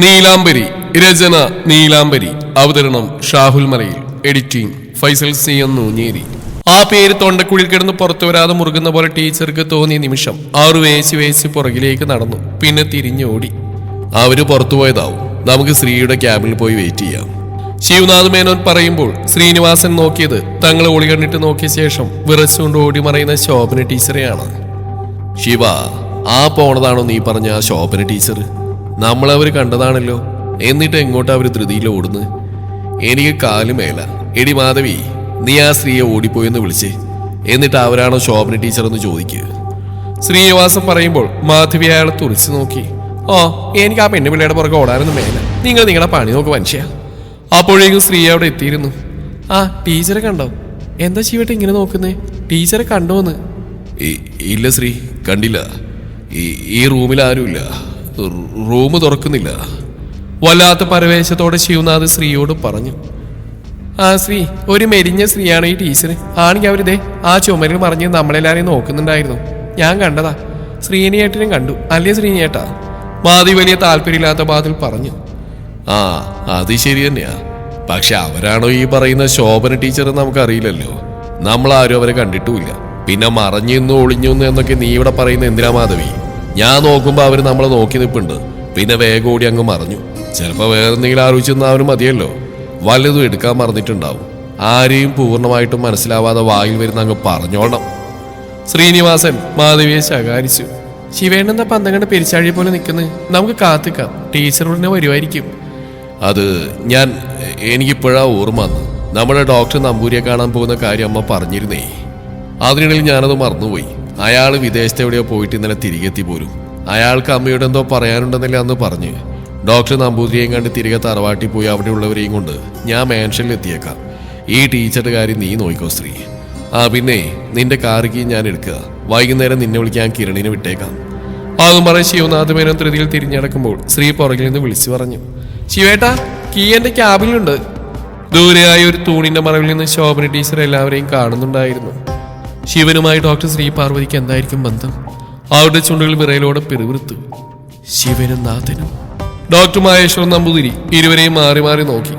നീലാംബരി. രചന നീലാംബരി. അവതരണം ഷാഹുൽ മലയിൽ. Editing Faisal C Nooncheri. ആ പേര് തൊണ്ടക്കുഴിൽ കിടന്ന് പുറത്തു വരാതെ മുറുകുന്ന പോലെ ടീച്ചർക്ക് തോന്നിയ നിമിഷം ആറ് വേശി പുറകിലേക്ക് നടന്നു. പിന്നെ തിരിഞ്ഞോടി. അവര് പുറത്തുപോയതാവും. നമുക്ക് ശ്രീയുടെ ക്യാബിൽ പോയി വെയിറ്റ് ചെയ്യാം. ശിവനാഥ് മേനോൻ പറയുമ്പോൾ ശ്രീനിവാസൻ നോക്കിയത് തങ്ങളെ ഒളി കണ്ടിട്ട് നോക്കിയ ശേഷം വിറച്ചുകൊണ്ട് ഓടി മറയുന്ന ശോഭന ടീച്ചറെയാണ്. ശിവ, ആ പോണതാണോ നീ പറഞ്ഞ ആ ശോഭന ടീച്ചർ? നമ്മളവര് കണ്ടതാണല്ലോ. എന്നിട്ട് എങ്ങോട്ടാ അവര് ധൃതിയിൽ ഓടുന്നു? എനിക്ക് കാല് മേല. എടി മാധവി, നീ ആ സ്ത്രീയെ ഓടിപ്പോയെന്ന് വിളിച്ചേ. എന്നിട്ട് അവരാണോ ശോഭന ടീച്ചർ എന്ന് ചോദിക്കുക. ശ്രീനിവാസം പറയുമ്പോൾ മാധവി അയാളെ തുറച്ചു നോക്കി. ഓ, എനിക്ക് ആ പെണ്ണുപിള്ളയുടെ പുറകെ ഓടാനൊന്നും മേല. നിങ്ങൾ നിങ്ങളുടെ പണി നോക്ക് മനുഷ്യ. അപ്പോഴേക്കും സ്ത്രീ അവിടെ എത്തിയിരുന്നു. ആ, ടീച്ചറെ കണ്ടോ? എന്താ ശിവട്ടെ ഇങ്ങനെ നോക്കുന്നേ? ടീച്ചറെ കണ്ടോന്ന്? ഇല്ല ശ്രീ, കണ്ടില്ല. ഈ റൂമിൽ ആരുമില്ല. റൂം തുറക്കുന്നില്ല. വല്ലാത്ത പരവേശത്തോടെ ശിവനാഥ് സ്ത്രീയോട് പറഞ്ഞു. ആ ശ്രീ, ഒരു മെരിഞ്ഞ സ്ത്രീയാണ് ഈ ടീച്ചർ. ആണെങ്കിൽ അവരിതേ ആ ചുമരിൽ മറിഞ്ഞ് നമ്മളെല്ലാരെയും നോക്കുന്നുണ്ടായിരുന്നു. ഞാൻ കണ്ടതാ. ശ്രീനിയേട്ടനും കണ്ടു അല്ലേ ശ്രീനിയേട്ടാ? മാധി വലിയ താല്പര്യമില്ലാത്ത ബാതിൽ പറഞ്ഞു. ആ, അത് ശരി തന്നെയാ. പക്ഷെ അവരാണോ ഈ പറയുന്ന ശോഭന ടീച്ചർ നമുക്കറിയില്ലല്ലോ. നമ്മളാരും അവരെ കണ്ടിട്ടുമില്ല. പിന്നെ മറഞ്ഞിന്നു ഒളിഞ്ഞു എന്നൊക്കെ നീ ഇവിടെ പറയുന്ന എന്തിനാ മാധവി? ഞാൻ നോക്കുമ്പോ അവര് നമ്മളെ നോക്കി നിൽപ്പുണ്ട്. പിന്നെ വേഗം ഓടി അങ്ങ് മറഞ്ഞു. ചിലപ്പോ വേറെ എന്തെങ്കിലും ആലോചിച്ചെന്നാവനും മതിയല്ലോ. വല്ലതും എടുക്കാൻ മറന്നിട്ടുണ്ടാവും. ആരെയും പൂർണ്ണമായിട്ടും മനസ്സിലാവാതെ വായിൽ വരുന്ന അങ്ങ് പറഞ്ഞോണം. ശ്രീനിവാസൻ മാധവിയെ ശകാരിച്ചു. ശിവേണ്ടെന്ന പന്തങ്ങണ്ട് പെരിച്ചാഴി പോലെ നിൽക്കുന്നത്. നമുക്ക് കാത്തിക്കാം. ടീച്ചറുടനെ വരുമായിരിക്കും. അത് എനിക്കിപ്പോഴാ ഓർമ്മ വന്നു. നമ്മുടെ ഡോക്ടർ നമ്പൂരിയെ കാണാൻ പോകുന്ന കാര്യം അമ്മ പറഞ്ഞിരുന്നേ. അതിനിടയിൽ ഞാനത് മറന്നുപോയി. അയാൾ വിദേശത്ത് എവിടെയോ പോയിട്ട് ഇന്നലെ തിരികെ എത്തി പോലും. അയാൾക്ക് അമ്മയോട് എന്തോ പറയാനുണ്ടെന്നല്ലേ അന്ന് പറഞ്ഞ്. ഡോക്ടർ നമ്പൂതിരിയെയും കണ്ട് തിരികെ തറവാട്ടിൽ പോയി അവിടെയുള്ളവരെയും കൊണ്ട് ഞാൻ മാൻഷനിൽ എത്തിയേക്കാം. ഈ ടീച്ചറുടെ കാര്യം നീ നോക്കിക്കോ ശ്രീ. ആ, പിന്നെ നിന്റെ കാറിക്ക് ഞാൻ എടുക്കുക. വൈകുന്നേരം നിന്നെ വിളിക്കാൻ കിരണിനെ വിട്ടേക്കാം. അതും പറഞ്ഞ് ശിവനാഥ് മേനോൻ ധൃതിയിൽ തിരിഞ്ഞടക്കുമ്പോൾ ശ്രീ പുറകിൽ നിന്ന് വിളിച്ചു പറഞ്ഞു. ശിവേട്ടാ, കീ എന്റെ ക്യാബിലുണ്ട്. ദൂരെയായ ഒരു തൂണിന്റെ മറവിൽ നിന്ന് ശോഭന ടീച്ചർ എല്ലാവരെയും കാണുന്നുണ്ടായിരുന്നു. ശിവനുമായി ഡോക്ടർ ശ്രീ പാർവതിക്ക് എന്തായിരിക്കും ബന്ധം? അവരുടെ ചുണ്ടുകൾ വിറയിലോടെ പിറുവിറുത്തു. ശിവനും നാഥനും. ഡോക്ടർ മഹേശ്വരൻ നമ്പൂതിരി ഇരുവരെയും മാറി മാറി നോക്കി.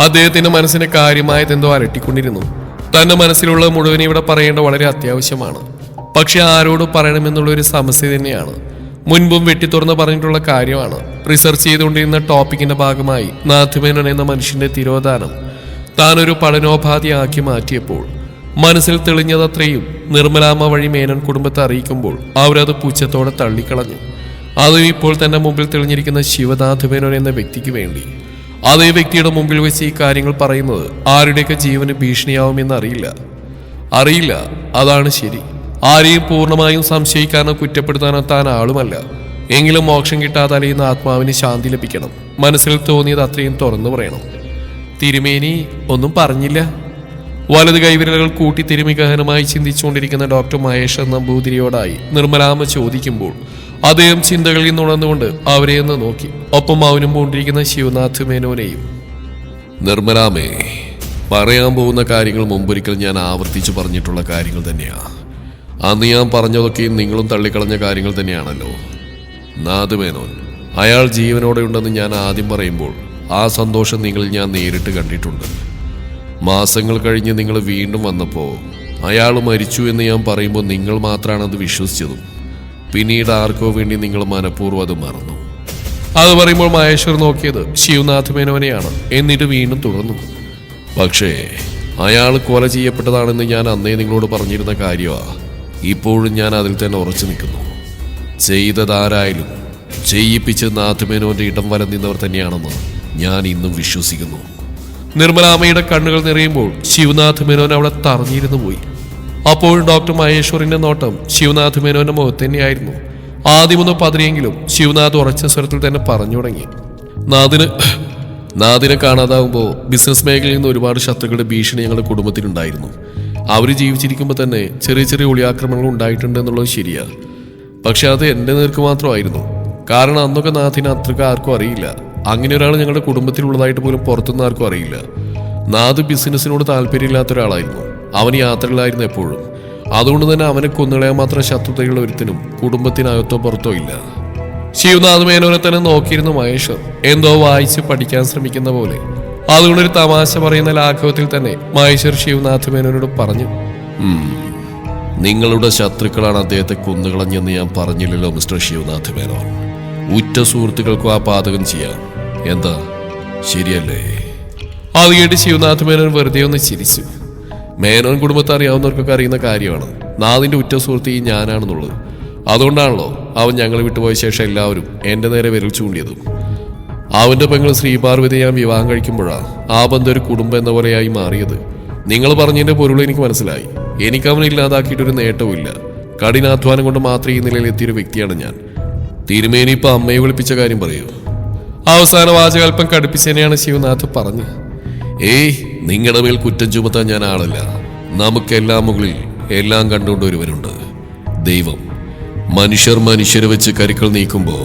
അദ്ദേഹത്തിന്റെ മനസ്സിനെ കാര്യമായതെന്തോ അലട്ടിക്കൊണ്ടിരുന്നു. തന്റെ മനസ്സിലുള്ള മുഴുവൻ ഇവിടെ പറയേണ്ട വളരെ അത്യാവശ്യമാണ്. പക്ഷെ ആരോട് പറയണമെന്നുള്ള ഒരു സമസ്യ തന്നെയാണ്. മുൻപും വെട്ടിത്തുറന്ന് പറഞ്ഞിട്ടുള്ള കാര്യമാണ്. റിസർച്ച് ചെയ്തുകൊണ്ടിരുന്ന ടോപ്പിക്കിന്റെ ഭാഗമായി നാഥുമേനോൻ എന്ന മനുഷ്യന്റെ തിരോധാനം താനൊരു പഠനോപാധിയാക്കി മാറ്റിയപ്പോൾ മനസ്സിൽ തെളിഞ്ഞതത്രയും നിർമ്മലാമ്മ വഴി മേനോൻ കുടുംബത്തെ അറിയിക്കുമ്പോൾ അവരത് പുച്ഛത്തോടെ തള്ളിക്കളഞ്ഞു. അതും ഇപ്പോൾ തന്റെ മുമ്പിൽ തെളിഞ്ഞിരിക്കുന്ന ശിവനാഥ് മേനോൻ എന്ന വ്യക്തിക്ക് വേണ്ടി. അതേ വ്യക്തിയുടെ മുമ്പിൽ വെച്ച് ഈ കാര്യങ്ങൾ പറയുന്നത് ആരുടെയൊക്കെ ജീവന് ഭീഷണിയാവുമെന്ന് അറിയില്ല. അതാണ് ശരി. ആരെയും പൂർണ്ണമായും സംശയിക്കാനോ കുറ്റപ്പെടുത്താനോ താൻ ആളുമല്ല. എങ്കിലും മോക്ഷം കിട്ടാതെ അലയുന്ന ആത്മാവിന് ശാന്തി ലഭിക്കണം. മനസ്സിൽ തോന്നിയത് അത്രയും തുറന്നു പറയണം. തിരുമേനി ഒന്നും പറഞ്ഞില്ല. വലത് കൈവിരലുകൾ കൂട്ടി തിരുമി ഗഹനമായി ചിന്തിച്ചുകൊണ്ടിരിക്കുന്ന ഡോക്ടർ മഹേഷ് നമ്പൂതിരിയോടായി നിർമ്മലാമ്മ ചോദിക്കുമ്പോൾ അദ്ദേഹം ചിന്തകളിൽ നിന്നുണർന്നുകൊണ്ട് അവരെ ഒന്ന് നോക്കി. ഒപ്പം അവനും കൊണ്ടിരിക്കുന്ന ശിവനാഥ് മേനോനെയും. നിർമ്മലാമേ, പറയാൻ പോകുന്ന കാര്യങ്ങൾ മുമ്പൊരിക്കൽ ഞാൻ ആവർത്തിച്ചു പറഞ്ഞിട്ടുള്ള കാര്യങ്ങൾ തന്നെയാ. അന്ന് ഞാൻ പറഞ്ഞതൊക്കെയും നിങ്ങളും തള്ളിക്കളഞ്ഞ കാര്യങ്ങൾ തന്നെയാണല്ലോ. നാഥ് മേനോൻ അയാൾ ജീവനോടെ ഉണ്ടെന്ന് ഞാൻ ആദ്യം പറയുമ്പോൾ ആ സന്തോഷം നിങ്ങളിൽ ഞാൻ നേരിട്ട് കണ്ടിട്ടുണ്ട്. മാസങ്ങൾ കഴിഞ്ഞ് നിങ്ങൾ വീണ്ടും വന്നപ്പോൾ അയാൾ മരിച്ചു എന്ന് ഞാൻ പറയുമ്പോൾ നിങ്ങൾ മാത്രമാണ് അത് വിശ്വസിച്ചതും. പിന്നീട് ആർക്കോ വേണ്ടി നിങ്ങൾ മനഃപൂർവ്വം അത് മറന്നു. അത് പറയുമ്പോൾ മഹേശ്വർ നോക്കിയത് ശിവനാഥ് മേനോനെയാണ്. എന്നിട്ട് വീണ്ടും തുടർന്നു. പക്ഷേ അയാൾ കൊല ചെയ്യപ്പെട്ടതാണെന്ന് ഞാൻ അന്നേ നിങ്ങളോട് പറഞ്ഞിരുന്ന കാര്യമാണ്. ഇപ്പോഴും ഞാൻ അതിൽ തന്നെ ഉറച്ചു നിൽക്കുന്നു. ചെയ്തതാരായാലും ചെയ്യിപ്പിച്ച് നാഥ് മേനോന്റെ ഇടം വലം നിന്നവർ തന്നെയാണെന്ന് ഞാൻ ഇന്നും വിശ്വസിക്കുന്നു. നിർമ്മലാമ്മയുടെ കണ്ണുകൾ നിറയുമ്പോൾ ശിവനാഥ് മേനോൻ അവിടെ തറഞ്ഞിരുന്നു പോയി. അപ്പോൾ ഡോക്ടർ മഹേശ്വറിന്റെ നോട്ടം ശിവനാഥ് മേനോന്റെ മുഖത്ത് തന്നെയായിരുന്നു. ആദ്യമൊന്ന് പതിനെങ്കിലും ശിവനാഥ് ഉറച്ച സ്വരത്തിൽ തന്നെ പറഞ്ഞു തുടങ്ങി. നാദിനെ കാണാതാവുമ്പോൾ ബിസിനസ് മേഖലയിൽ നിന്ന് ഒരുപാട് ശത്രുക്കളുടെ ഭീഷണി ഞങ്ങളുടെ കുടുംബത്തിലുണ്ടായിരുന്നു. അവർ ജീവിച്ചിരിക്കുമ്പോൾ തന്നെ ചെറിയ ചെറിയ ഒളിയാക്രമണങ്ങൾ ഉണ്ടായിട്ടുണ്ട് എന്നുള്ളത് ശരിയാ. പക്ഷെ അത് എൻ്റെ നേർക്ക് മാത്രമായിരുന്നു. കാരണം അന്നൊക്കെ നാഥിനെ അത്രയ്ക്ക് ആർക്കും അറിയില്ല. അങ്ങനെ ഒരാൾ ഞങ്ങളുടെ കുടുംബത്തിലുള്ളതായിട്ട് പോലും പുറത്തുനിന്ന് ആർക്കും അറിയില്ല. നാഥ് ബിസിനസ്സിനോട് താല്പര്യമില്ലാത്ത ഒരാളായിരുന്നു. അവൻ യാത്രകളായിരുന്നു എപ്പോഴും. അതുകൊണ്ട് തന്നെ അവനെ കൊന്നുകളയാൻ മാത്രം ശത്രുതയുള്ള ഒരുത്തിനും കുടുംബത്തിനകത്തോ പുറത്തോ ഇല്ല. ശിവനാഥ് മേനോനെ തന്നെ നോക്കിയിരുന്നു മഹേശ്വർ. എന്തോ വായിച്ച് പഠിക്കാൻ ശ്രമിക്കുന്ന പോലെ. അതുകൊണ്ടൊരു തമാശ പറയുന്ന ലാഘവത്തിൽ തന്നെ മഹേശ്വർ ശിവനാഥ് മേനോനോട് പറഞ്ഞു, നിങ്ങളുടെ ശത്രുക്കളാണ് അദ്ദേഹത്തെ കൊന്നുകളഞ്ഞെന്ന് ഞാൻ പറഞ്ഞില്ലല്ലോ മിസ്റ്റർ ശിവനാഥ് മേനോൻ. ഉറ്റ സുഹൃത്തുക്കൾക്കും ആ പാതകം ചെയ്യാം. എന്താ ശരിയല്ലേ? അത് കേട്ട് ശിവനാഥ് മേനോൻ വെറുതെ ഒന്ന് ചിരിച്ചു. മേനോൻ കുടുംബത്തെ അറിയാവുന്നവർക്കൊക്കെ അറിയുന്ന കാര്യമാണ് നാദിന്റെ ഉറ്റ സുഹൃത്ത് ഈ ഞാനാണെന്നുള്ളത്. അതുകൊണ്ടാണല്ലോ അവൻ ഞങ്ങളെ വിട്ടുപോയ ശേഷം എല്ലാവരും എന്റെ നേരെ വിരൽ ചൂണ്ടിയതും. അവന്റെ പെങ്ങൾ ശ്രീപാർവതി ഞാൻ വിവാഹം കഴിക്കുമ്പോഴാണ് ആ ബന്ധം ഒരു കുടുംബം എന്ന പോലെയായി മാറിയത്. നിങ്ങൾ പറഞ്ഞതിന്റെ പൊരുൾ എനിക്ക് മനസ്സിലായി. എനിക്ക് അവനെ ഇല്ലാതാക്കിയിട്ടൊരു നേട്ടവുമില്ല. കഠിനാധ്വാനം കൊണ്ട് മാത്രം ഈ നിലയിൽ എത്തിയൊരു വ്യക്തിയാണ് ഞാൻ. തിരുമേനി ഇപ്പൊ അമ്മയെ വിളിപ്പിച്ച കാര്യം പറയൂ. അവസാന വാചകൽപ്പം കടുപ്പിച്ചതിനെയാണ് ശിവനാഥ് പറഞ്ഞു. ഏയ്, നിങ്ങളുടെ മേൽ കുറ്റം ചുമത്താൻ ഞാൻ ആളല്ല. നമുക്കെല്ലാം മുകളിൽ എല്ലാം കണ്ടുകൊണ്ട് ഒരുവനുണ്ട്, ദൈവം. മനുഷ്യരെ വെച്ച് കരുക്കൾ നീക്കുമ്പോ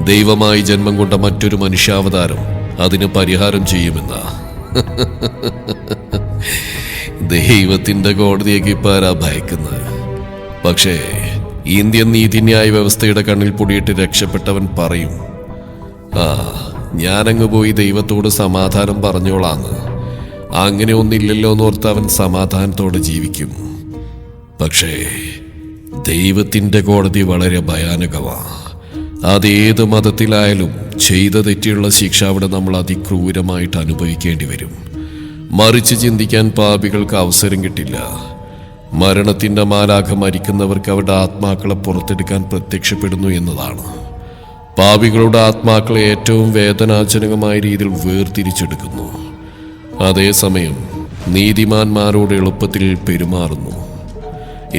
ദൈവമായി ജന്മം കൊണ്ട മറ്റൊരു മനുഷ്യാവതാരം അതിന് പരിഹാരം ചെയ്യുമെന്നാ. ദൈവത്തിന്റെ കോടതിയൊക്കെ ഇപ്പൊ ആരാ ഭയക്കുന്നത്? പക്ഷേ ഇന്ത്യൻ നീതിന്യായ വ്യവസ്ഥയുടെ കണ്ണിൽ പൊടിയിട്ട് രക്ഷപ്പെട്ടവൻ പറയും, ഞാനങ്ങ് പോയി ദൈവത്തോട് സമാധാനം പറഞ്ഞോളാന്ന്. അങ്ങനെ ഒന്നില്ലല്ലോ എന്നോർത്ത് അവൻ സമാധാനത്തോടെ ജീവിക്കും. പക്ഷേ ദൈവത്തിന്റെ കോടതി വളരെ ഭയാനകമാണ്. അതേത് മതത്തിലായാലും ചെയ്ത തെറ്റിയുള്ള ശിക്ഷ അവിടെ നമ്മൾ അതിക്രൂരമായിട്ട് അനുഭവിക്കേണ്ടി വരും. മറിച്ച് ചിന്തിക്കാൻ പാപികൾക്ക് അവസരം കിട്ടില്ല. മരണത്തിന്റെ മാലാഖ മരിക്കുന്നവർക്ക് അവരുടെ ആത്മാക്കളെ പുറത്തെടുക്കാൻ പ്രത്യക്ഷപ്പെടുന്നു എന്നതാണ്. പാപികളുടെ ആത്മാക്കളെ ഏറ്റവും വേദനാജനകമായ രീതിയിൽ വേർതിരിച്ചെടുക്കുന്നു. അതേസമയം നീതിമാന്മാരോട് എളുപ്പത്തിൽ പെരുമാറുന്നു.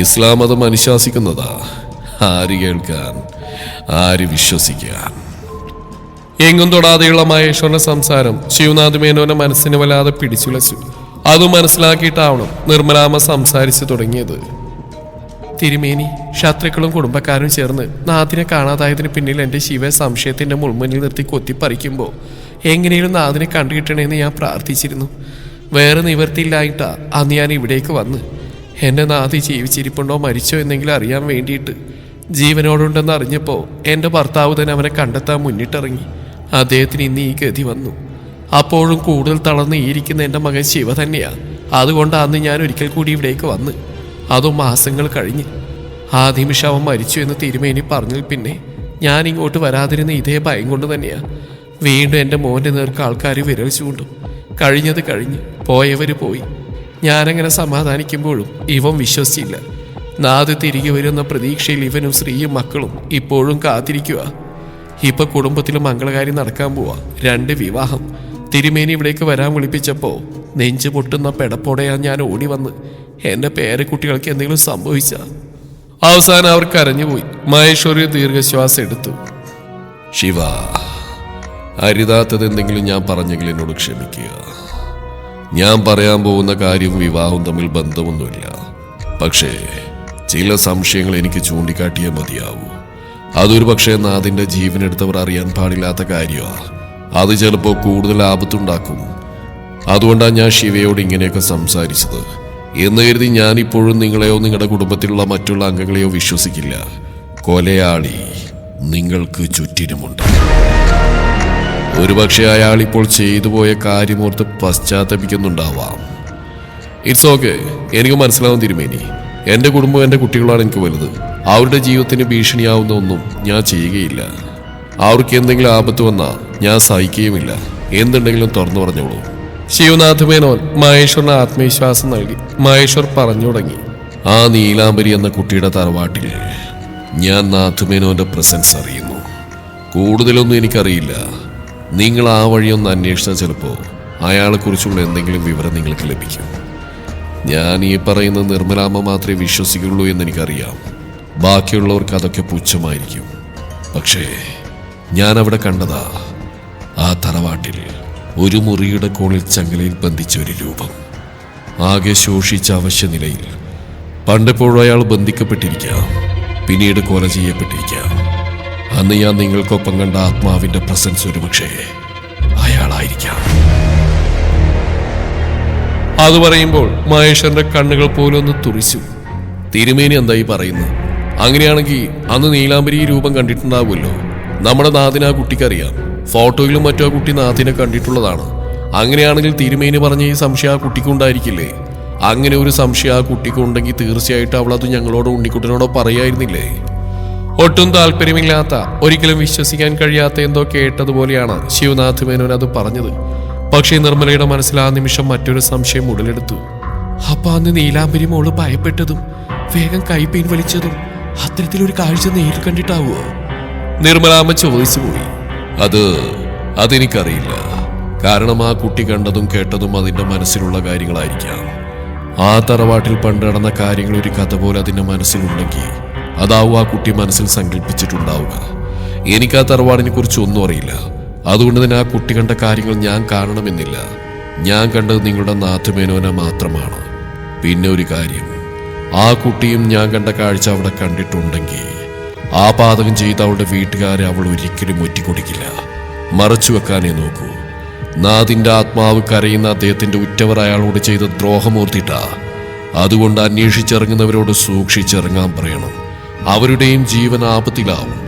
ഇസ്ലാം മതം അനുശാസിക്കുന്നതാ. ആര് കേൾക്കാൻ, ആര് വിശ്വസിക്കാൻ? എങ്ങും തൊടാതെയുള്ള മഹേശ്വരന്റെ സംസാരം ശിവനാഥ് മേനോന്റെ മനസ്സിന് വല്ലാതെ പിടിച്ചുലച്ചു. അത് മനസ്സിലാക്കിയിട്ടാവണം നിർമ്മലാമ്മ സംസാരിച്ചു തുടങ്ങിയത്. തിരുമേനി, ശത്രുക്കളും കുടുംബക്കാരും ചേർന്ന് നാഥിനെ കാണാതായതിന് പിന്നിൽ എൻ്റെ ശിവ സംശയത്തിന്റെ മുൾമുന്നിൽ നിർത്തി കൊത്തിപ്പറിക്കുമ്പോൾ എങ്ങനെയും നാഥിനെ കണ്ടുകിട്ടണമെന്ന് ഞാൻ പ്രാർത്ഥിച്ചിരുന്നു. വേറെ നിവർത്തിയില്ലായിട്ടാ അന്ന് ഞാൻ ഇവിടേക്ക് വന്ന്. എൻ്റെ നാഥി ജീവിച്ചിരിപ്പുണ്ടോ മരിച്ചോ എന്നെങ്കിലും അറിയാൻ വേണ്ടിയിട്ട്. ജീവനോടുണ്ടെന്ന് അറിഞ്ഞപ്പോൾ എൻ്റെ ഭർത്താവ് തന്നെ അവനെ കണ്ടെത്താൻ മുന്നിട്ടിറങ്ങി. അദ്ദേഹത്തിന് ഇന്ന് ഈ ഗതി വന്നു. അപ്പോഴും കൂടുതൽ തളർന്ന് ഇരിക്കുന്ന എൻ്റെ മകൻ ശിവ തന്നെയാ. അതുകൊണ്ട് അന്ന് ഞാൻ ഒരിക്കൽ കൂടി ഇവിടേക്ക് വന്ന്. അതും മാസങ്ങൾ കഴിഞ്ഞ്. ആ നിമിഷം അവൻ മരിച്ചു എന്ന് തിരുമേനി പറഞ്ഞതിൽ പിന്നെ ഞാൻ ഇങ്ങോട്ട് വരാതിരുന്ന ഇതേ ഭയം കൊണ്ട് തന്നെയാ. വീണ്ടും എൻ്റെ മോൻ്റെ നേർക്ക് ആൾക്കാർ വിരൽ ചൂണ്ടും. കഴിഞ്ഞത് കഴിഞ്ഞ്, പോയവർ പോയി. ഞാനങ്ങനെ സമാധാനിക്കുമ്പോഴും ഇവൻ വിശ്വസിച്ചില്ല. നാഥ് തിരികെ വരുന്ന പ്രതീക്ഷയിൽ ഇവനും സ്ത്രീയും മക്കളും ഇപ്പോഴും കാത്തിരിക്കുക. ഇപ്പൊ കുടുംബത്തിൽ മംഗളകാര്യം നടക്കാൻ പോവാ. 2 വിവാഹം. തിരുമേനി ഇവിടേക്ക് വരാൻ വിളിപ്പിച്ചപ്പോ നെഞ്ചു പൊട്ടുന്ന പെടപ്പോടെയാ ഞാൻ ഓടി വന്ന്. എന്റെ പേരക്കുട്ടികൾക്ക് എന്തെങ്കിലും സംഭവിച്ച. അവസാനം അവർ കരഞ്ഞുപോയി. മഹേശ്വരി ദീർഘശ്വാസം എടുത്തു. ശിവ, അരുതാത്തത് എന്തെങ്കിലും ഞാൻ പറഞ്ഞെങ്കിൽ എന്നോട് ക്ഷമിക്കുക. ഞാൻ പറയാൻ പോകുന്ന കാര്യവും വിവാഹവും തമ്മിൽ ബന്ധമൊന്നുമില്ല. പക്ഷേ ചില സംശയങ്ങൾ എനിക്ക് ചൂണ്ടിക്കാട്ടിയേ മതിയാവൂ. അതൊരു പക്ഷേ നാഥിന്റെ ജീവനെടുത്തവർ അറിയാൻ പാടില്ലാത്ത കാര്യമാണ്. അത് ചിലപ്പോൾ കൂടുതൽ ആപത്തുണ്ടാക്കും. അതുകൊണ്ടാണ് ഞാൻ ശിവയോട് ഇങ്ങനെയൊക്കെ സംസാരിച്ചത്. എന്ന് കരുതി ഞാനിപ്പോഴും നിങ്ങളെയോ നിങ്ങളുടെ കുടുംബത്തിലുള്ള മറ്റുള്ള അംഗങ്ങളെയോ വിശ്വസിക്കില്ല. കൊലയാളി നിങ്ങൾക്ക് ചുറ്റിനുമുണ്ട്. ഒരുപക്ഷെ അയാൾ ഇപ്പോൾ ചെയ്തു പോയ കാര്യമോർത്ത് പശ്ചാത്തപിക്കുന്നുണ്ടാവാം. ഇറ്റ്സ് ഓക്കെ, എനിക്ക് മനസ്സിലാവും തിരുമേനി. എൻ്റെ കുടുംബം എൻ്റെ കുട്ടികളാണ് എനിക്ക് വലുത്. അവരുടെ ജീവിതത്തിന് ഭീഷണിയാവുന്ന ഒന്നും ഞാൻ ചെയ്യുകയില്ല. അവർക്ക് എന്തെങ്കിലും ആപത്ത് വന്നാൽ ഞാൻ സഹിക്കുകയുമില്ല. എന്തുണ്ടെങ്കിലും തുറന്നു പറഞ്ഞോളൂ. ശിവനാഥ് മേനോൻ മഹേശ്വറിന് ആത്മവിശ്വാസം നൽകി. മഹേശ്വർ പറഞ്ഞു തുടങ്ങി. ആ നീലാംബരി എന്ന കുട്ടിയുടെ തറവാട്ടിൽ ഞാൻ നാഥ് മേനോന്റെ പ്രസൻസ് അറിയുന്നു. കൂടുതലൊന്നും എനിക്കറിയില്ല. നിങ്ങൾ ആ വഴിയൊന്ന് അന്വേഷിച്ചാൽ ചിലപ്പോൾ അയാളെക്കുറിച്ചുള്ള എന്തെങ്കിലും വിവരം നിങ്ങൾക്ക് ലഭിക്കും. ഞാൻ ഈ പറയുന്ന നിർമ്മലാമ്മ മാത്രമേ വിശ്വസിക്കുള്ളൂ എന്നെനിക്കറിയാം. ബാക്കിയുള്ളവർക്ക് അതൊക്കെ പുച്ഛമായിരിക്കും. പക്ഷേ ഞാൻ അവിടെ കണ്ടതാ, ആ തറവാട്ടിൽ ഒരു മുറിയുടെ കോണിൽ ചങ്ങലയിൽ ബന്ധിച്ച ഒരു രൂപം. ആകെ ശോഷിച്ച അവശ്യ നിലയിൽ. പണ്ടെപ്പോഴും അയാൾ ബന്ധിക്കപ്പെട്ടിരിക്കാം, പിന്നീട് കൊല ചെയ്യപ്പെട്ടിരിക്കാം. അന്ന് ഞാൻ നിങ്ങൾക്കൊപ്പം കണ്ട ആത്മാവിന്റെ പ്രസൻസ് ഒരുപക്ഷേ അയാളായിരിക്കാം. അത് പറയുമ്പോൾ മഹേശ്വരന്റെ കണ്ണുകൾ പോലൊന്ന് തുറിച്ചു. തിരുമേനി എന്തായി പറയുന്നു? അങ്ങനെയാണെങ്കിൽ അന്ന് നീലാംബരി രൂപം കണ്ടിട്ടുണ്ടാവുമല്ലോ. നമ്മുടെ നാഥിനെ ആ കുട്ടിക്കറിയാം. ഫോട്ടോയിലും മറ്റോ ആ കുട്ടി നാഥിനെ കണ്ടിട്ടുള്ളതാണ്. അങ്ങനെയാണെങ്കിൽ തിരുമേനി പറഞ്ഞ ഈ സംശയം ആ കുട്ടിക്കുണ്ടായിരിക്കില്ലേ? അങ്ങനെ ഒരു സംശയം ആ കുട്ടിക്കുണ്ടെങ്കിൽ തീർച്ചയായിട്ടും അവൾ അത് ഞങ്ങളോടോ ഉണ്ണിക്കുട്ടനോടോ പറയായിരുന്നില്ലേ? ഒട്ടും താല്പര്യമില്ലാത്ത, ഒരിക്കലും വിശ്വസിക്കാൻ കഴിയാത്ത എന്തോ കേട്ടതുപോലെയാണ് ശിവനാഥ് മേനോൻ അത് പറഞ്ഞത്. പക്ഷേ നിർമ്മലയുടെ മനസ്സിൽ ആ നിമിഷം മറ്റൊരു സംശയം ഉടലെടുത്തു. അപ്പൊ അന്ന് നീലാംബരി മോള് ഭയപ്പെട്ടതും വേഗം കൈപ്പീൻ വലിച്ചതും അത്തരത്തിലൊരു കാഴ്ച നേരിൽ കണ്ടിട്ടാവോ? നിർമ്മലാമ്മ ചോദിച്ചു പോയി. അതെനിക്കറിയില്ല. കാരണം ആ കുട്ടി കണ്ടതും കേട്ടതും അതിന്റെ മനസ്സിലുള്ള കാര്യങ്ങളായിരിക്കാം. ആ തറവാട്ടിൽ പണ്ട് നടന്ന കാര്യങ്ങൾ ഒരു കഥ പോലെ അതിന്റെ മനസ്സിലുണ്ടെങ്കിൽ അതാവും ആ കുട്ടി മനസ്സിൽ സങ്കല്പിച്ചിട്ടുണ്ടാവുക. എനിക്ക് ആ തറവാടിനെ കുറിച്ച് ഒന്നും അറിയില്ല. അതുകൊണ്ട് തന്നെ ആ കുട്ടി കണ്ട കാര്യങ്ങൾ ഞാൻ കാണണമെന്നില്ല. ഞാൻ കണ്ടത് നിങ്ങളുടെ നാഥുമേനോനെ മാത്രമാണ്. പിന്നെ ഒരു കാര്യം, ആ കുട്ടിയും ഞാൻ കണ്ട കാഴ്ച അവിടെ കണ്ടിട്ടുണ്ടെങ്കിൽ ആ പാതകം ചെയ്ത അവളുടെ വീട്ടുകാരെ അവൾ ഒരിക്കലും ഒറ്റിക്കൊടുക്കില്ല. മറച്ചു വെക്കാനേ നോക്കൂ. നാഥിന്റെ ആത്മാവ് കരയുന്ന അദ്ദേഹത്തിന്റെ ഉറ്റവർ അയാളോട് ചെയ്ത ദ്രോഹമോർത്തിട്ടാ. അതുകൊണ്ട് അന്വേഷിച്ചിറങ്ങുന്നവരോട് സൂക്ഷിച്ചിറങ്ങാൻ പറയണം. അവരുടെയും ജീവൻ ആപത്തിലാവും.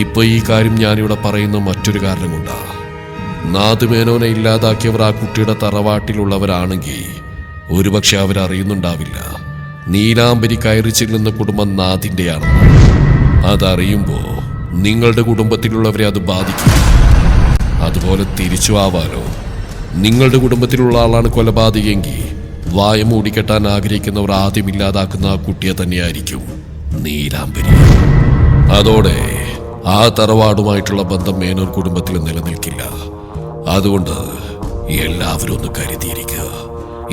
ഇപ്പൊ ഈ കാര്യം ഞാനിവിടെ പറയുന്ന മറ്റൊരു കാരണം കൊണ്ടാ. നാഥുമേനോനെ ഇല്ലാതാക്കിയവർ ആ കുട്ടിയുടെ തറവാട്ടിലുള്ളവരാണെങ്കിൽ ഒരുപക്ഷെ അവരറിയുന്നുണ്ടാവില്ല നീലാംബരി കയറി ചെല്ലുന്ന കുടുംബം നാഥിന്റെയാണെന്ന്. അതറിയുമ്പോ നിങ്ങളുടെ കുടുംബത്തിലുള്ളവരെ അത് ബാധിക്കും. അതുപോലെ തിരിച്ചു ആവാലോ. നിങ്ങളുടെ കുടുംബത്തിലുള്ള ആളാണ് കൊലപാതകയെങ്കിൽ വായ മൂടിക്കെട്ടാൻ ആഗ്രഹിക്കുന്നവർ ആദ്യം ഇല്ലാതാക്കുന്ന ആ കുട്ടിയെ തന്നെയായിരിക്കും നീലാംബരി. അതോടെ ആ തറവാടുമായിട്ടുള്ള ബന്ധം മേനോൻ കുടുംബത്തിൽ നിലനിൽക്കില്ല. അതുകൊണ്ട് എല്ലാവരും ഒന്ന് കരുതിയിരിക്കുക.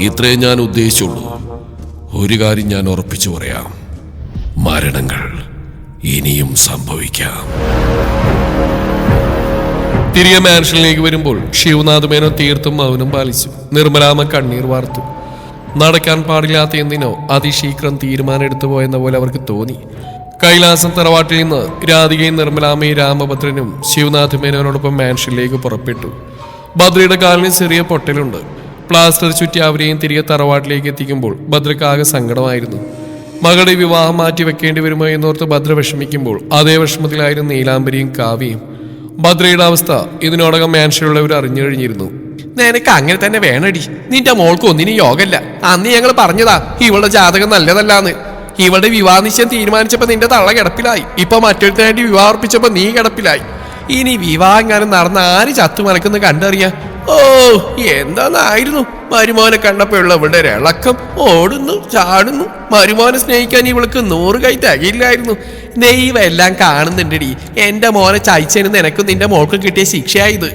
ഇത്രയും ഞാൻ ഉദ്ദേശിച്ചുള്ളൂ. ഒരു കാര്യം ഞാൻ ഉറപ്പിച്ചു പറയാം, മരണങ്ങൾ ഇനിയും സംഭവിക്കാം. തിരികെ മാൻഷനിലേക്ക് വരുമ്പോൾ ശിവനാഥ് മേനോൻ തീർത്തും മൗനം പാലിച്ചു. നിർമ്മലാമ്മ കണ്ണീർ വാർത്തു. നടക്കാൻ പാടില്ലാത്ത എന്തിനോ അതിശീഘ്രം തീരുമാനം എടുത്തു പോയെന്ന പോലെ അവർക്ക് തോന്നി. കൈലാസം തറവാട്ടിൽ നിന്ന് രാധികയും നിർമ്മലാമ്മയും രാമഭദ്രനും ശിവനാഥ് മേനോനോടൊപ്പം മാൻഷനിലേക്ക് പുറപ്പെട്ടു. ഭദ്രയുടെ കാലിന് ചെറിയ പൊട്ടലുണ്ട്. പ്ലാസ്റ്റർ ചുറ്റി അവരെയും തിരികെ തറവാട്ടിലേക്ക് എത്തിക്കുമ്പോൾ ഭദ്രക്കാകെ സങ്കടമായിരുന്നു. മകളുടെ വിവാഹം മാറ്റി വെക്കേണ്ടി വരുമോ എന്നോർത്ത് ഭദ്ര വിഷമിക്കുമ്പോൾ അതേ വിഷമത്തിലായിരുന്നു നീലാംബരിയും കാവ്യയും. ഭദ്രയുടെ അവസ്ഥ ഇതിനോടകം മാൻഷനുള്ളവർ അറിഞ്ഞു കഴിഞ്ഞിരുന്നു. നിനക്ക് അങ്ങനെ തന്നെ വേണടി. നിന്റെ മോൾക്ക് ഒന്നിനും യോഗല്ല. അന്ന് ഞങ്ങൾ പറഞ്ഞതാ ഇവളുടെ ജാതകം നല്ലതല്ലാന്ന്. ഇവളുടെ വിവാഹ നിശ്ചയം തീരുമാനിച്ചപ്പോ നിന്റെ തള്ള കിടപ്പിലായി. ഇപ്പൊ മറ്റൊരുത്തനായിട്ട് വിവാഹം ഉറപ്പിച്ചപ്പോ നീ കിടപ്പിലായി. ഇനി വിവാഹം കാലം നടന്ന ആര് ചത്തു മലക്കുന്ന കണ്ടറിയാ. ഓ എന്താന്നായിരുന്നു മരുമോനെ കണ്ടപ്പോഴുള്ള ഇവളുടെ ഇളക്കം. ഓടുന്നു ചാടുന്നു. മരുമോനെ സ്നേഹിക്കാൻ ഇവൾക്ക് 100 കൈ തികയില്ലായിരുന്നു. ദൈവം എല്ലാം കാണുന്നുണ്ടടി. എന്റെ മോനെ ചായച്ചതിന് നിനക്കും നിന്റെ മോൾക്കും കിട്ടിയ ശിക്ഷയായത്.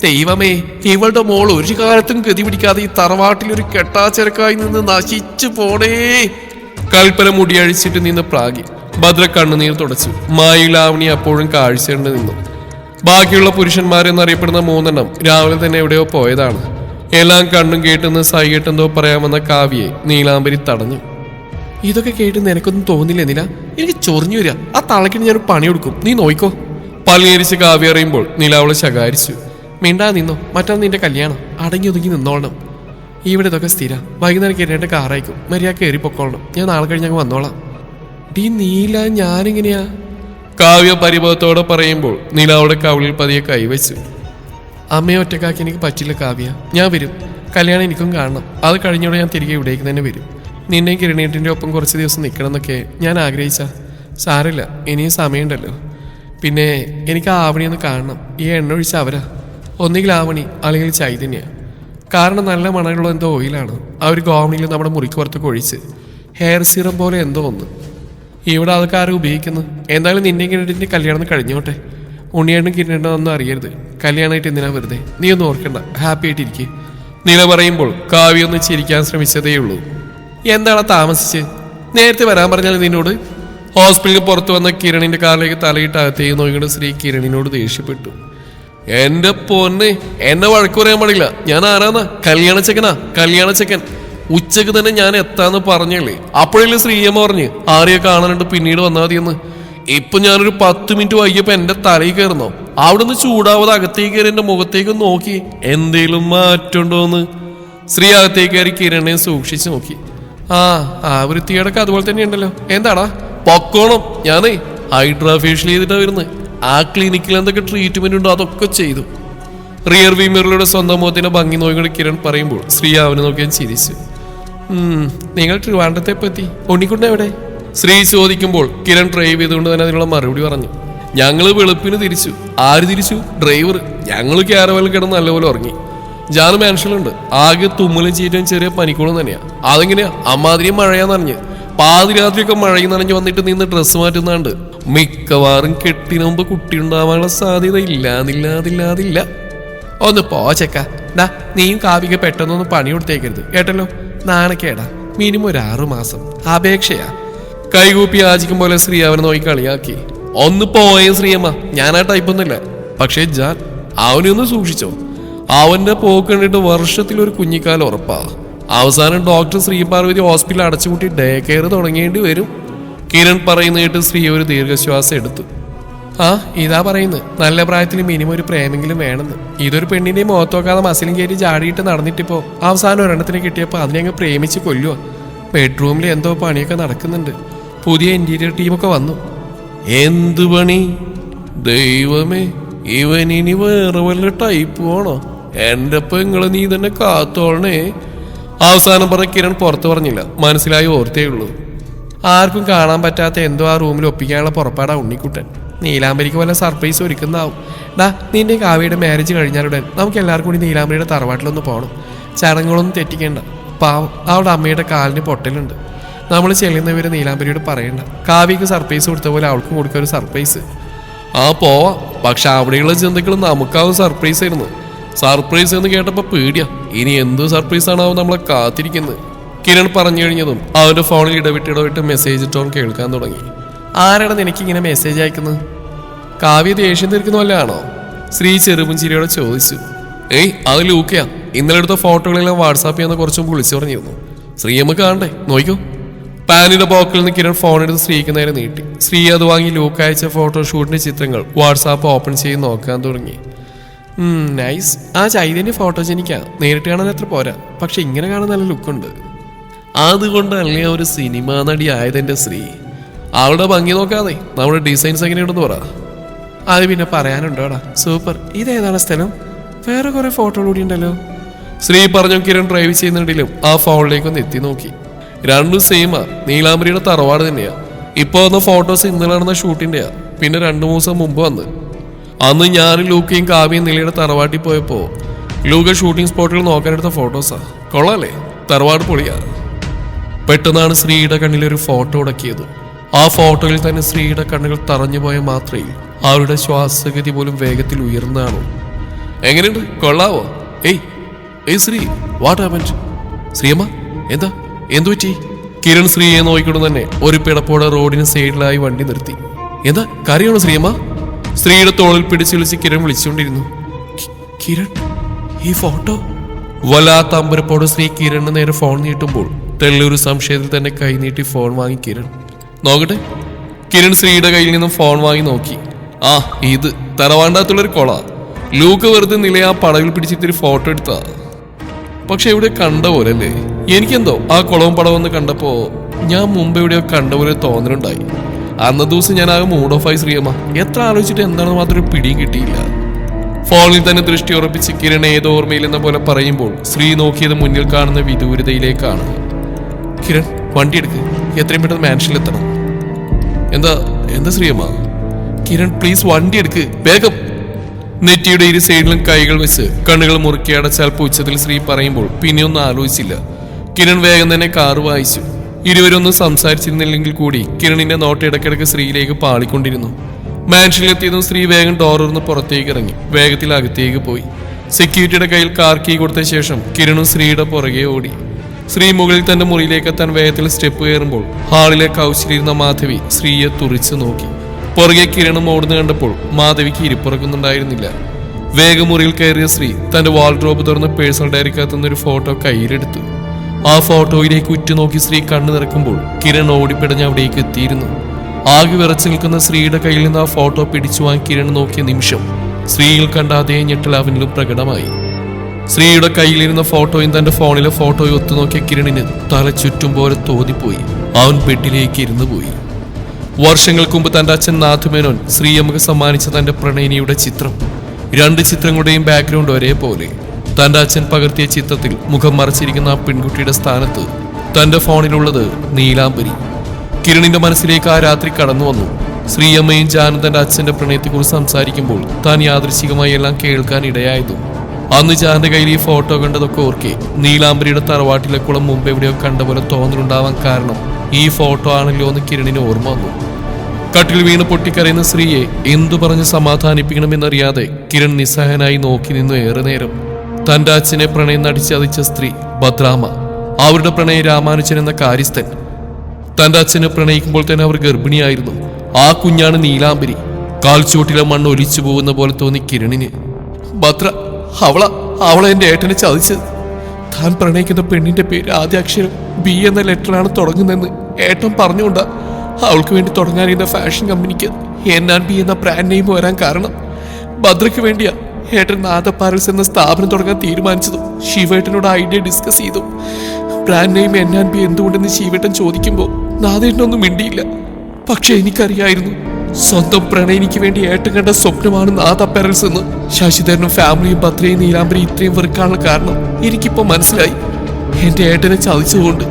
ദൈവമേ, ഇവളുടെ മോൾ ഒരു കാലത്തും ഗതി പിടിക്കാതെ ഈ തറവാട്ടിലൊരു കെട്ടാച്ചരക്കായി നിന്ന് നശിച്ചു പോടേ. കൽപ്പന മുടിയഴിച്ചിട്ട് നിന്ന് പ്രാഗി. ഭദ്ര കണ്ണുനീർ തുടച്ചു. മായിലാവണി അപ്പോഴും കാഴ്ചയുണ്ട് നിന്നു. ബാക്കിയുള്ള പുരുഷന്മാരെന്നറിയപ്പെടുന്ന 3 എണ്ണം രാവിലെ തന്നെ എവിടെയോ പോയതാണ്. എല്ലാം കണ്ണും കേട്ടെന്ന് സൈകെട്ടെന്തോ പറയാമെന്ന കാവ്യയെ നീലാംബരി തടഞ്ഞു. ഇതൊക്കെ കേട്ട് നിനക്കൊന്നും തോന്നില്ല നില? എനിക്ക് ചൊറിഞ്ഞു വരിക. ആ തളക്കിന് ഞാൻ പണി കൊടുക്കും, നീ നോയിക്കോ. പല്ലേരിച്ച് കാവ്യ അറിയുമ്പോൾ നില അവളെ ശകാരിച്ചു. മിണ്ടാ നിന്നോ, മറ്റൊന്ന് നിന്റെ കല്യാണം. അടങ്ങി ഒതുങ്ങി നിന്നോളണം. ഇവിടെ ഇതൊക്കെ സ്ഥിരം. വൈകുന്നേരം കയറിയിട്ട് കാറായിക്കും. മര്യാദ കയറി പൊക്കോളണം. ഞാൻ നാളെ കഴിഞ്ഞ് അങ്ങ് വന്നോളാം. ഡീ നീല, ഞാനെങ്ങനെയാ? കാവ്യ പരിഭവത്തോടെ പറയുമ്പോൾ നീല അവളുടെ കവിളിൽ പതിയെ കൈവച്ചു. അമ്മയെ ഒറ്റക്കാക്കി എനിക്ക് പറ്റില്ല കാവ്യ. ഞാൻ വരും. കല്യാണം എനിക്കും കാണണം. അത് കഴിഞ്ഞോടെ ഞാൻ തിരികെ ഇവിടേക്ക് തന്നെ വരും. നിന്നെയും കിരണീട്ടിൻ്റെ ഒപ്പം കുറച്ച് ദിവസം നിൽക്കണം എന്നൊക്കെ ഞാൻ ആഗ്രഹിച്ച. സാരമില്ല, ഇനിയും സമയമുണ്ടല്ലോ. പിന്നെ എനിക്ക് ആവണിയൊന്ന് കാണണം. ഈ എണ്ണ ഒഴിച്ച അവരാ. ഒന്നുകിൽ ആവണി അല്ലെങ്കിൽ ചൈതന്യ. കാരണം നല്ല മണമുള്ള എന്തോ ഓയിലാണ് അവർ ഗോവണിയിൽ നമ്മുടെ മുറിക്ക് പുറത്തൊക്കെ ഒഴിച്ച്. ഹെയർ സീറം പോലെ എന്തോ ഒന്ന്. ഇവിടെ അതൊക്കെ ആരും ഉപയോഗിക്കുന്നു. എന്തായാലും നിന്നെയും കിരണീട്ടിൻ്റെ കല്യാണം കഴിഞ്ഞോട്ടെ. ഉണ്ണിയേണ്ടും കിരണീട്ടും ഒന്നും അറിയരുത്. കല്യാണമായിട്ട് എന്തിനാ വെറുതെ? നീ ഒന്നും ഓർക്കണ്ട, ഹാപ്പി ആയിട്ടിരിക്കെ. നില പറയുമ്പോൾ കാവ്യ ഒന്ന് ചിരിക്കാൻ ശ്രമിച്ചതേ ഉള്ളൂ. എന്താണ് താമസിച്ച്? നേരത്തെ വരാൻ പറഞ്ഞാൽ നിന്നോട്. ഹോസ്പിറ്റലിൽ പുറത്തു വന്ന കിരണിന്റെ കാറിലേക്ക് തലയിട്ട് അകത്തേക്ക് നോക്കിയിട്ട് ശ്രീ കിരണിനോട് ദേഷ്യപ്പെട്ടു. എന്റെ പൊന്നെ, എന്നെ വഴക്ക് പറയാൻ പാടില്ല. ഞാൻ ആരാന്നാ? കല്യാണച്ചക്കൻ. ഉച്ചക്ക് തന്നെ ഞാൻ എത്താന്ന് പറഞ്ഞല്ലേ. അപ്പോഴല്ലേ ശ്രീയമ്മ പറഞ്ഞ് ആരെയെ കാണാനുണ്ട് പിന്നീട് വന്നാൽ മതിയെന്ന്. ഇപ്പൊ ഞാനൊരു 10 മിനിറ്റ് വൈകിയപ്പോ എന്റെ തലയിൽ കയറുന്നോ? അവിടെ നിന്ന് ചൂടാവാതെ അകത്തേക്ക് കയറി എന്റെ മുഖത്തേക്ക് നോക്കി എന്തേലും മാറ്റുണ്ടോന്ന്. ശ്രീ അകത്തേക്ക് കയറി കിരണിനെ സൂക്ഷിച്ചു നോക്കി. ആ വൃത്തിയോടൊക്കെ അതുപോലെ തന്നെ ഉണ്ടല്ലോ. എന്താടാ? പൊക്കോണം. ഞാനേ ഹൈഡ്രാ ഫേഷ്യൽ ചെയ്തിട്ടാ വരുന്നത്. ആ ക്ലിനിക്കിൽ എന്തൊക്കെ ട്രീറ്റ്മെന്റ് ഉണ്ടോ അതൊക്കെ ചെയ്തു. റിയർ വ്യൂ മിററിലൂടെ സ്വന്തം മുഖത്തിന്റെ ഭംഗി നോക്കിക്കൊണ്ട് കിരൺ പറയുമ്പോൾ ശ്രീ അവനെ നോക്കിയാൽ ചിരിച്ചു. നിങ്ങൾ ട്രിവാൻഡ്രത്തെ പറ്റി ഉണ്ണിക്കുട്ടൻ എവിടെ? ശ്രീ ചോദിക്കുമ്പോൾ കിരൺ ഡ്രൈവ് ചെയ്തുകൊണ്ട് തന്നെ അതിനുള്ള മറുപടി പറഞ്ഞു. ഞങ്ങള് വെളുപ്പിന് തിരിച്ചു. ആര് തിരിച്ചു? ഡ്രൈവർ. ഞങ്ങൾ ക്യാരവലിൽ കിടന്ന് നല്ലപോലെ ഉറങ്ങി. ജാന് മാൻഷനുണ്ട്. ആകെ തുമ്മലും ചീറ്റയും ചെറിയ പനിക്കോളും തന്നെയാ. അതെങ്ങനെയാ? അമ്മാതിരിയും മഴയാ നനഞ്ഞ് പാതിരാത്രിയൊക്കെ മഴയും നനഞ്ഞ് വന്നിട്ട് നിന്ന് ഡ്രസ്സ് മാറ്റുന്നാണ്ട്. മിക്കവാറും കെട്ടിന് മുമ്പ് കുട്ടി ഉണ്ടാവാനുള്ള സാധ്യത ഇല്ലാതില്ല. ഒന്ന് പോച്ചക്ക. നീയും കാവ്യക്ക് പെട്ടെന്നൊന്ന് പണി കൊടുത്തേക്കരുത് കേട്ടല്ലോ. നാണക്കേടാ. മിനിമം ഒരു 6 മാസം അപേക്ഷയാ. കൈകൂപ്പി യാചിക്കും പോലെ ശ്രീ അവനെ നോക്കി കളിയാക്കി. ഒന്ന് പോയ ശ്രീയമ്മ, ഞാൻ ആ ടൈപ്പൊന്നുമില്ല. പക്ഷേ ജാൻ അവനൊന്ന് സൂക്ഷിച്ചോ. അവന്റെ പോക്ക് കണ്ടിട്ട് വർഷത്തിലൊരു കുഞ്ഞിക്കാലം ഉറപ്പാ. അവസാനം ഡോക്ടർ ശ്രീപാർവതി ഹോസ്പിറ്റൽ അടച്ചുകൂട്ടി ഡേ കെയർ തുടങ്ങേണ്ടി വരും. കിരൺ പറയുന്ന കേട്ട് ശ്രീ ഒരു ദീർഘശ്വാസം എടുത്തു. ഇതാ പറയുന്നത്, നല്ല പ്രായത്തിൽ മിനിമം ഒരു പ്രേമെങ്കിലും വേണമെന്ന്. ഇതൊരു പെണ്ണിന്റെ മുഖത്തോക്കാതെ മസിലും കയറ്റി ജാടിയിട്ട് നടന്നിട്ടിപ്പോ അവസാനം ഒരെണ്ണത്തിന് കിട്ടിയപ്പോൾ അതിനെ അങ്ങ് പ്രേമിച്ച് കൊല്ലുക. ബെഡ്റൂമിൽ എന്തോ പണിയൊക്കെ നടക്കുന്നുണ്ട്. പുതിയ ഇന്റീരിയർ ടീമൊക്കെ വന്നു. എന്ത് പണി? ദൈവമേ, ഇവനിനി വേറെ വല്ല ടൈപ്പ് വേണോ? എന്റെ പെങ്ങളെ നീ തന്നെ കാത്തോളണേ. അവസാനം പറഞ്ഞ കിരൺ പുറത്തു പറഞ്ഞില്ല. മനസ്സിലായി ഓർത്തേ ഉള്ളൂ. ആർക്കും കാണാൻ പറ്റാത്ത എന്തോ ആ റൂമിൽ ഒപ്പിക്കാനുള്ള പുറപ്പാടാ ഉണ്ണിക്കുട്ടൻ. നീലാംബരിക്ക് വല്ല സർപ്രൈസ് ഒരുക്കുന്നതാവും. നിന്റെ കാവ്യയുടെ മാരേജ് കഴിഞ്ഞാലുടൻ നമുക്ക് എല്ലാവർക്കും കൂടി നീലാംബരിയുടെ തറവാട്ടിലൊന്ന് പോകണം. ചടങ്ങുകളൊന്നും തെറ്റിക്കേണ്ട. പാവം, അവളുടെ അമ്മയുടെ കാലിന് പൊട്ടലുണ്ട്. നമ്മൾ ചെല്ലുന്നവരെ നീലാംബരിയോട് പറയണ്ട. കാവ്യക്ക് സർപ്രൈസ് കൊടുത്ത പോലെ അവൾക്കും കൊടുക്കുക ഒരു സർപ്രൈസ്. പോവാം. പക്ഷെ അവിടെയുള്ള ജന്തുക്കൾ നമുക്കാവും സർപ്രൈസ് ആയിരുന്നു. സർപ്രൈസ് എന്ന് കേട്ടപ്പോ പേടിയാ. ഇനി എന്ത് സർപ്രൈസ് ആണാവും നമ്മളെ കാത്തിരിക്കുന്നത്. കിരൺ പറഞ്ഞു കഴിഞ്ഞതും അവന്റെ ഫോണിൽ ഇടവിട്ട് മെസ്സേജ് ടോൺ കേൾക്കാൻ തുടങ്ങി. ആരാണ് നിനക്കിങ്ങനെ മെസ്സേജ് അയക്കുന്നത്? കാവ്യ ദേഷ്യം തീർക്കുന്ന വല്ലതാണോ? ശ്രീ ചെറുപുഞ്ചിരിയോടെ ചോദിച്ചു. അത് ലൂക്കയാ. ഇന്നലെ എടുത്ത ഫോട്ടോകളെല്ലാം വാട്സാപ്പ് ചെയ്യുന്ന കുറച്ചും വിളിച്ചു പറഞ്ഞിരുന്നു. ശ്രീയമ്മ കാണണ്ടേ? നോക്കൂ. പാനിന്റെ പോക്കിൽ നിന്ന് കിരൺ ഫോൺ എടുത്ത് ശ്രീക്ക് നേരെ നീട്ടി. ശ്രീ അത് വാങ്ങി ലൂക്ക് അയച്ച ഫോട്ടോഷൂട്ടിന്റെ ചിത്രങ്ങൾ വാട്സാപ്പ് ഓപ്പൺ ചെയ്ത് നോക്കാൻ തുടങ്ങി. നൈസ്. ആ ചൈതന്യ ഫോട്ടോജനിക്കാ. നേരിട്ട് കാണാൻ അത്ര പോരാ, പക്ഷെ ഇങ്ങനെ കാണാൻ നല്ല ലുക്കുണ്ട്. അതുകൊണ്ടല്ലേ ഒരു സിനിമാ നടി ആയതെന്റെ ശ്രീ. അവളുടെ ഭംഗി നോക്കാതെ നമ്മുടെ ഡിസൈൻസ് എങ്ങനെയുണ്ടെന്ന് പറ. അത് പിന്നെ പറയാനുണ്ടോടാ. സൂപ്പർ. ഇതേതാണ് സ്ഥലം? വേറെ കുറെ ഫോട്ടോ കൂടി ഉണ്ടല്ലോ. ശ്രീ പറഞ്ഞു. കിരൺ ഡ്രൈവ് ചെയ്യുന്നുണ്ടെങ്കിലും ആ ഫോണിലേക്കൊന്ന് എത്തി നോക്കി. രണ്ടും സെയിമാ. നീലാംബരിയുടെ തറവാട് തന്നെയാ. ഇപ്പൊ വന്ന ഫോട്ടോസ് ഇന്നലെ നടന്ന ഷൂട്ടിന്റെയാ. പിന്നെ 2 ദിവസം മുമ്പ് വന്ന്. അന്ന് ഞാനും ലൂക്കയും കാവ്യയും നിലയുടെ തറവാട്ടിൽ പോയപ്പോ ലൂക്ക ഷൂട്ടിംഗ് സ്പോട്ടുകൾ നോക്കാനെടുത്ത ഫോട്ടോസാ. കൊള്ളാല്ലേ? തറവാട് പൊളിയാ. പെട്ടെന്നാണ് ശ്രീയുടെ കണ്ണിലൊരു ഫോട്ടോ ഉടക്കിയത്. ആ ഫോട്ടോയിൽ തന്നെ ശ്രീയുടെ കണ്ണുകൾ തറഞ്ഞുപോയ മാത്രയിൽ അവരുടെ ശ്വാസഗതി പോലും വേഗത്തിൽ ഉയർന്നാണോ. എങ്ങനെയുണ്ട്? കൊള്ളാവോ? Shri, what happened? ശ്രീയമ്മ, എന്തു പറ്റി? കിരൺ ശ്രീയെ നോക്കിക്കൊണ്ട് തന്നെ ഒരു പിടപ്പോടെ റോഡിന് സൈഡിലായി വണ്ടി നിർത്തി. എന്താ കരയാണോ ശ്രീയമ്മ? സ്ത്രീയുടെ തോളിൽ പിടിച്ചു വിളിച്ച് കിരൺ വിളിച്ചുകൊണ്ടിരുന്നു. കിരൺ, ഈ ഫോട്ടോ? വല്ലാത്ത അമ്പരപ്പോട് ശ്രീ കിരണിന് നേരെ ഫോൺ നീട്ടുമ്പോൾ തെല്ലൊരു സംശയത്തിൽ തന്നെ കൈ നീട്ടി ഫോൺ വാങ്ങി കിരൺ. നോക്കട്ടെ. കിരൺ ശ്രീയുടെ കയ്യിൽ നിന്നും ഫോൺ വാങ്ങി നോക്കി. ഇത് തറവാണ്ടാത്തുള്ളൊരു കൊള. ലൂക്ക് വെറുതെ നിലയെ ആ പടവിൽ പിടിച്ചിട്ടൊരു ഫോട്ടോ എടുത്താ. പക്ഷെ ഇവിടെ കണ്ട പോലല്ലേ? എനിക്കെന്തോ ആ കുളവും പടവെന്ന് കണ്ടപ്പോ ഞാൻ മുമ്പ് എവിടെയോ കണ്ട പോലെ തോന്നലുണ്ടായി. അന്ന ദിവസം ഞാൻ ആകെ മൂഡ് ഓഫ് ആയി ശ്രീയമ്മ. എത്ര ആലോചിച്ചിട്ട് എന്താണെന്ന് മാത്രം പിടിയും കിട്ടിയില്ല. ഫോണിൽ തന്നെ ദൃഷ്ടി ഉറപ്പിച്ച് കിരൺ ഏതോ ഓർമ്മയിലെന്ന പോലെ പറയുമ്പോൾ ശ്രീ നോക്കിയത് മുന്നിൽ കാണുന്ന വിദൂരതയിലേക്കാണ്. കിരൺ, വണ്ടി എടുക്ക്. എത്രയും പെട്ടെന്ന് മാൻഷനിലെത്തണം. എന്താ ശ്രീയമ്മ? കിരൺ, പ്ലീസ് വണ്ടി എടുക്ക് വേഗം. നെറ്റിയുടെ ഇരു സൈഡിലും കൈകൾ വെച്ച് കണ്ണുകൾ മുറുക്കി അടച്ചാൽപ്പോൾ ഉച്ചത്തിൽ ശ്രീ പറയുമ്പോൾ പിന്നെയൊന്നും ആലോചിച്ചില്ല. കിരൺ വേഗം തന്നെ കാറ് വായിച്ചു. ഇരുവരൊന്നും സംസാരിച്ചിരുന്നില്ലെങ്കിൽ കൂടി കിരണിന്റെ നോട്ട് ഇടയ്ക്കിടയ്ക്ക് ശ്രീയിലേക്ക് പാളിക്കൊണ്ടിരുന്നു. മാൻഷനിലെത്തിയതും ശ്രീ വേഗം ഡോറിന്ന് പുറത്തേക്ക് ഇറങ്ങി വേഗത്തിൽ അകത്തേക്ക് പോയി. സെക്യൂരിറ്റിയുടെ കയ്യിൽ കാർ കീ കൊടുത്ത ശേഷം കിരണും ശ്രീയുടെ പുറകെ ഓടി. ശ്രീ മുകളിൽ തന്റെ മുറിയിലേക്ക് എത്താൻ വേഗത്തിൽ സ്റ്റെപ്പ് കയറുമ്പോൾ ഹാളിലെ കൗച്ചിലിരുന്ന മാധവി ശ്രീയെ തുറിച്ചു നോക്കി. പുറകെ കിരണും ഓടുന്നു കണ്ടപ്പോൾ മാധവിക്ക് ഇരിപ്പുറക്കുന്നുണ്ടായിരുന്നില്ല. വേഗം മുറിയിൽ കയറിയ ശ്രീ തന്റെ വാൾഡ്രോബ് തുറന്ന് പേഴ്സണൽ ഡയറിക്കകത്തുനിന്ന് ഒരു ഫോട്ടോ കയ്യിലെടുത്തു. ആ ഫോട്ടോയിലേക്ക് ഉറ്റുനോക്കി ശ്രീ കണ്ണു നിറക്കുമ്പോൾ കിരൺ ഓടിപ്പിടഞ്ഞ് അവിടേക്ക് എത്തിയിരുന്നു. ആകെ വിറച്ചു നിൽക്കുന്ന ശ്രീയുടെ കയ്യിൽ നിന്ന് ആ ഫോട്ടോ പിടിച്ചു വാങ്ങി കിരൺ നോക്കിയ നിമിഷം ശ്രീയിൽ കണ്ട അതേ ഞെട്ടൽ അവനിലും പ്രകടമായി. ശ്രീയുടെ കയ്യിലിരുന്ന ഫോട്ടോയും തന്റെ ഫോണിലെ ഫോട്ടോയും ഒത്തുനോക്കിയ കിരണിന് തല ചുറ്റും പോലെ തോന്നിപ്പോയി. അവൻ ബെഡിലേക്ക് ഇരുന്നു പോയി. വർഷങ്ങൾക്ക് മുമ്പ് തന്റെ അച്ഛൻ നാഥുമേനോൻ ശ്രീയമ്മക്ക് സമ്മാനിച്ച തന്റെ പ്രണയിനിയുടെ ചിത്രം. 2 ചിത്രങ്ങളുടെയും ബാക്ക്ഗ്രൗണ്ട് ഒരേപോലെ. തന്റെ അച്ഛൻ പകർത്തിയ ചിത്രത്തിൽ മുഖം മറച്ചിരിക്കുന്ന ആ പെൺകുട്ടിയുടെ സ്ഥാനത്ത് തന്റെ ഫോണിലുള്ളത് നീലാംബരി. കിരണിന്റെ മനസ്സിലേക്ക് ആ രാത്രി കടന്നു വന്നു. ശ്രീയമ്മയും ജാനും തന്റെ അച്ഛന്റെ പ്രണയത്തെക്കുറിച്ച് സംസാരിക്കുമ്പോൾ താൻ യാദൃശികമായി എല്ലാം കേൾക്കാൻ ഇടയായതും അന്ന് ജാന്റെ കയ്യിൽ ഈ ഫോട്ടോ കണ്ടതൊക്കെ ഓർക്കെ നീലാംബരിയുടെ തറവാട്ടിലെ കുളം മുമ്പ് എവിടെയോ കണ്ട പോലെ തോന്നലുണ്ടാവാൻ കാരണം ഈ ഫോട്ടോ ആണല്ലോ എന്ന് കിരണിന് ഓർമ്മ വന്നു. കട്ടിൽ വീണ് പൊട്ടിക്കരയുന്ന സ്ത്രീയെ എന്തു പറഞ്ഞ് സമാധാനിപ്പിക്കണമെന്നറിയാതെ കിരൺ നിസ്സഹായനായി നോക്കി നിന്നു ഏറെ നേരം. തന്റെ അച്ഛനെ പ്രണയം നടിച്ചതിച്ച സ്ത്രീ ഭദ്രാമ, അവരുടെ പ്രണയ രാമാനുജൻ എന്ന കാര്യസ്ഥൻ. തന്റെ അച്ഛനെ പ്രണയിക്കുമ്പോൾ തന്നെ അവർ ഗർഭിണിയായിരുന്നു. ആ കുഞ്ഞാണ് നീലാംബരി. കാൽച്ചോട്ടിലെ മണ്ണ് ഒലിച്ചു പോകുന്ന പോലെ തോന്നി കിരണിന്. ഭദ്ര അവളെ എന്റെ ഏട്ടനെ ചതിച്ചത്. താൻ പ്രണയിക്കുന്ന പെണ്ണിന്റെ പേര് ആദ്യ അക്ഷരം ബി എന്ന ലെറ്ററാണ് തുടങ്ങുന്നതെന്ന് ഏട്ടൻ പറഞ്ഞുകൊണ്ടാ അവൾക്ക് വേണ്ടി തുടങ്ങാനിരുന്ന ഫാഷൻ കമ്പനിക്ക് NB എന്ന ബ്രാൻഡ് നെയിം വരാൻ കാരണം. ഭദ്രയ്ക്ക് വേണ്ടിയാ ഏട്ടൻ നാഥ പാരൽസ് എന്ന സ്ഥാപനം തുടങ്ങാൻ തീരുമാനിച്ചതും ശിവേട്ടനോട് ഐഡിയ ഡിസ്കസ് ചെയ്തു. ബ്രാൻഡ് നെയിം NB എന്തുകൊണ്ടെന്ന് ശിവേട്ടൻ ചോദിക്കുമ്പോൾ നാഥേട്ടനൊന്നും മിണ്ടിയില്ല. പക്ഷെ എനിക്കറിയായിരുന്നു സ്വന്തം പ്രണയിനിക്ക് വേണ്ടി ഏട്ടൻ കണ്ട സ്വപ്നമാണ് നാഥ പാരൽസ് എന്ന്. ശശിധരനും ഫാമിലിയും ഭദ്രയും നീലാംബരി ഇത്രയും വെറുക്കാനുള്ള കാരണം എനിക്കിപ്പോ മനസ്സിലായി. എന്റെ ഏട്ടനെ ചതിച്ചതുകൊണ്ട്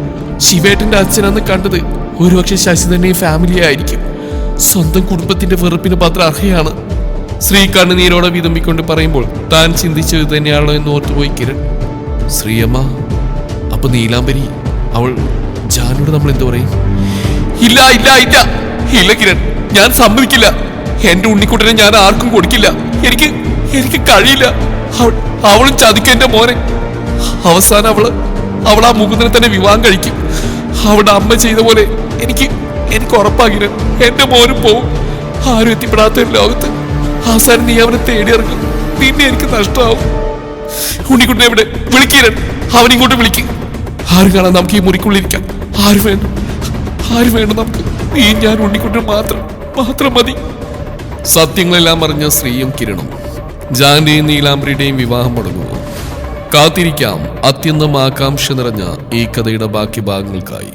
ശിവേട്ടന്റെ അച്ഛനെന്ന് കണ്ടത് ഒരുപക്ഷെ ശശിധരനെയും ഫാമിലിയെ ആയിരിക്കും. സ്വന്തം കുടുംബത്തിന്റെ വെറുപ്പിന് ഭദ്ര അർഹയാണ്. ശ്രീ കണ്ണുനീരോടെ വിതുമ്പിക്കൊണ്ട് പറയുമ്പോൾ താൻ ചിന്തിച്ചത് തന്നെയാണോ എന്ന് ഓർത്തുപോയി കിരൺ. ശ്രീയമ്മ, അപ്പൊ നീലാംബരി അവൾ ജാനോട് നമ്മൾ എന്തു പറയും? ഇല്ല ഇല്ല ഇല്ല ഇല്ല കിരൺ, ഞാൻ സമ്മതിക്കില്ല. എന്റെ ഉണ്ണിക്കുട്ടനെ ഞാൻ ആർക്കും കൊടുക്കില്ല. എനിക്ക് കഴിയില്ല. അവളും ചതിക്കും എന്റെ മോനെ. അവസാനം അവൾ ആ മുകുന്ദനെ തന്നെ വിവാഹം കഴിക്കും. അവളുടെ അമ്മ ചെയ്ത പോലെ എനിക്ക് ഉറപ്പാകില്ല എന്റെ മോനും പോവും. ആരും എത്തിപ്പെടാത്ത ഒരു ലോകത്ത് അവസാനം നീ അവനെ തേടിയിറങ്ങും. പിന്നെ എനിക്ക് നഷ്ടമാവും. ഉണ്ണിക്കുട്ടനെ എവിടെ? വിളിക്കിരൻ, അവനിങ്ങോട്ട് വിളിക്കും. ആരും കാണാൻ നമുക്ക് ഈ മുറിക്കുള്ളിരിക്കാം. ആരും വേണ്ട നമുക്ക്. നീ ഞാൻ ഉണ്ണിക്കുട്ടൻ മാത്രം മതി. സത്യങ്ങളെല്ലാം അറിഞ്ഞ ശ്രീയും കിരണും ജാന്റെയും നീലാംബരിയുടെയും വിവാഹം മുടങ്ങുന്നു. കാത്തിരിക്കാം അത്യന്തം ആകാംക്ഷ നിറഞ്ഞ ഈ കഥയുടെ ബാക്കി ഭാഗങ്ങൾക്കായി.